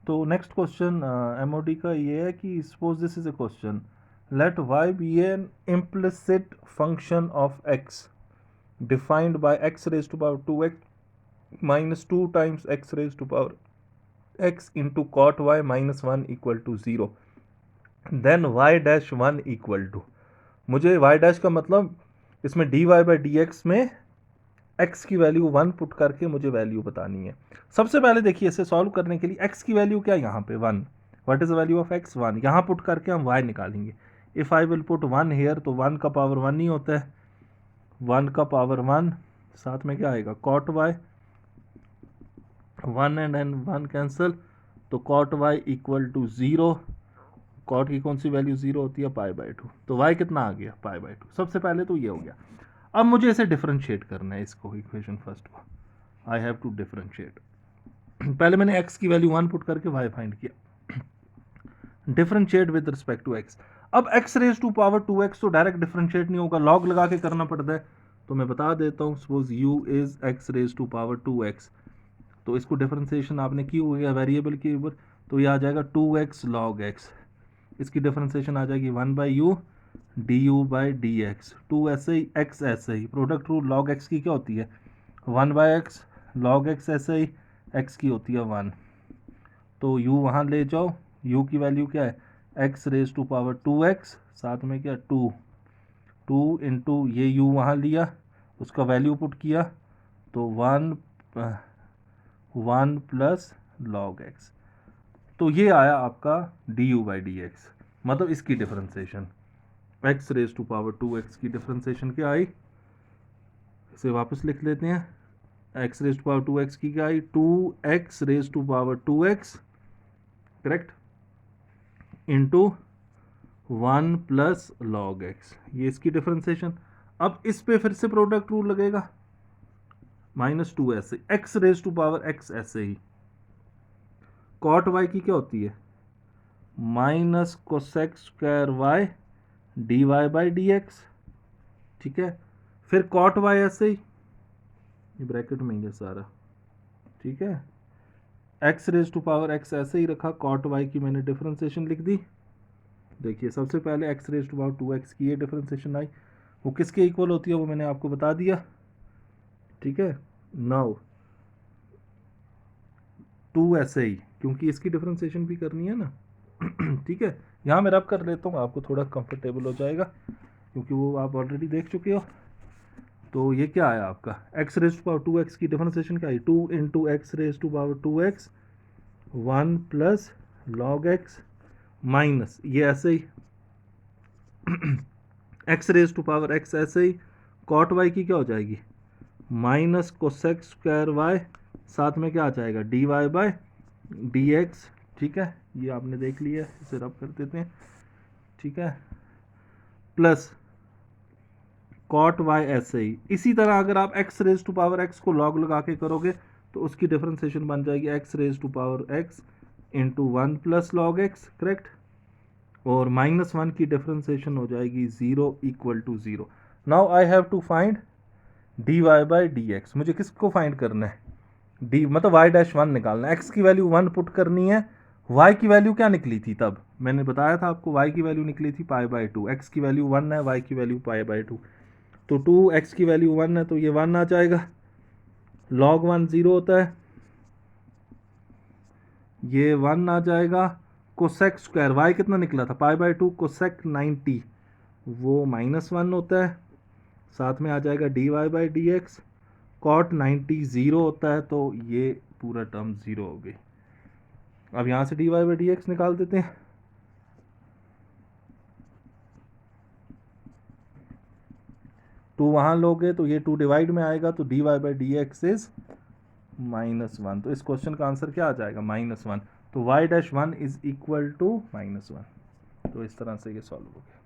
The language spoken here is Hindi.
तो नेक्स्ट क्वेश्चन एमओडी का ये है कि suppose this is a question, let y be an implicit function of x defined by x raise to power 2x minus 2 times x raised to power x into cot y minus 1 equal to 0, then y dash 1 equal to, मुझे y dash का मतलब इसमें dy by dx में x की वैल्यू 1 पुट करके मुझे वैल्यू बतानी है। सबसे पहले देखिए इसे सॉल्व करने के लिए x की वैल्यू क्या है यहाँ पे 1, what is the value of x 1, यहाँ पुट करके हम y निकालेंगे। If I will put 1 here तो 1 का पावर 1 ही होता है, 1 का पावर 1 साथ में क्या आएगा cot y, 1 एंड 1 कैंसिल, तो cot y equal to 0, cot की कौन सी वैल्यू 0 होती है पाई बाई 2, तो y कितना आ गया पाई बाई 2। सबसे पहले तो ये हो गया। अब मुझे इसे डिफरेंशिएट करना है, इसको इक्वेशन फर्स्ट को आई हैव टू डिफरेंशिएट। पहले मैंने x की वैल्यू 1 पुट करके y फाइंड किया, differentiate with respect to x। अब x raise to power 2x तो डायरेक्ट डिफरेंशिएट नहीं होगा, लॉग लगा के करना पड़ता है, तो मैं बता देता हूँ। Suppose u is x raise to power 2x, तो इसको डिफरेंशिएशन आपने की हुई है वेरिएबल के ऊपर, तो ये आ जाएगा 2x log x, इसकी डिफरेंशिएशन आ जाएगी 1 by U D u by d x, 2 ऐसे ही x ऐसे ही, प्रोडक्ट रूल log x की क्या होती है 1 बाई एक्स, log x ऐसे ही x की होती है 1, तो u वहाँ ले जाओ, u की वैल्यू क्या है x raise to power 2x, साथ में क्या 2 इंटू ये u वहाँ लिया, उसका वैल्यू पुट किया, तो 1 प्लस log x, तो ये आया आपका d u by d x, मतलब इसकी differentiation x raise to power 2x की डिफरेंशिएशन क्या आई, इसे वापस लिख लेते हैं। x raise to power 2x की क्या आई 2x raise to power 2x, correct, into 1 plus log x, ये इसकी डिफरेंशिएशन। अब इस पे फिर से प्रोडक्ट रूल लगेगा, -2 ऐसे, x raise to power x ऐसे ही, cot y की क्या होती है minus cosec square y d y by d x, ठीक है, फिर cot y ऐसे ही, ये ब्रैकेट में ही है सारा, ठीक है, x raise to power x ऐसे ही रखा, cot y की मैंने डिफरेंशिएशन लिख दी। देखिए सबसे पहले x raise to power 2x की ये डिफरेंशिएशन आई, वो किसके इक्वल होती है वो मैंने आपको बता दिया, ठीक है। नाउ 2 ऐसे ही, क्योंकि इसकी डिफरेंशिएशन भी करनी है ना ठीक है, यहाँ मैं रब कर लेता हूँ, आपको थोड़ा कंफर्टेबल हो जाएगा क्योंकि वो आप ऑलरेडी देख चुके हो। तो ये क्या आया आपका x raise to power 2x की डिफरेंशिएशन क्या आई 2 into x raise to power 2x 1 plus log x minus ये ऐसे ही x raise to power x ऐसे ही, cot y की क्या हो जाएगी माइनस कोसेक स्क्वायर y, साथ में क्या आ जाएगा d y by d x, ठीक है, ये आपने देख लिया, इसे रब कर देते हैं, ठीक है, प्लस cot y ऐसे ही। इसी तरह अगर आप x raise to power x को लॉग लगा के करोगे तो उसकी डिफरेंशिएशन बन जाएगी x raise to power x into 1 plus log x, correct, और -1 की डिफरेंशिएशन हो जाएगी 0 equal to 0। Now I have to find d y by d x, मुझे किसको फाइंड करना है डी मतलब y डैश 1 निकालना है, x की वैल्यू 1 पुट करनी है, y की वैल्यू क्या निकली थी तब मैंने बताया था आपको, y की वैल्यू निकली थी पाई बाई 2, x की वैल्यू 1 है, y की वैल्यू पाई बाई 2, तो 2x की वैल्यू 1 है तो ये 1 आ जाएगा, log 1 0 होता है, ये 1 आ जाएगा, कोसेक स्क्वायर y कितना निकला था पाई बाई 2, कोसेक 90 वो -1 होता है, साथ में आ जाएगा d y by d x, cot 90 0 होता है, तो ये पूरा टर्म 0 हो गई। अब यहाँ से d y by d x निकाल देते हैं, टू वहाँ लोगे तो ये 2 डिवाइड में आएगा, तो d y by d x is -1, तो इस क्वेश्चन का आंसर क्या आ जाएगा -1, तो y dash 1 is equal to -1, तो इस तरह से ये सॉल्व हो गया।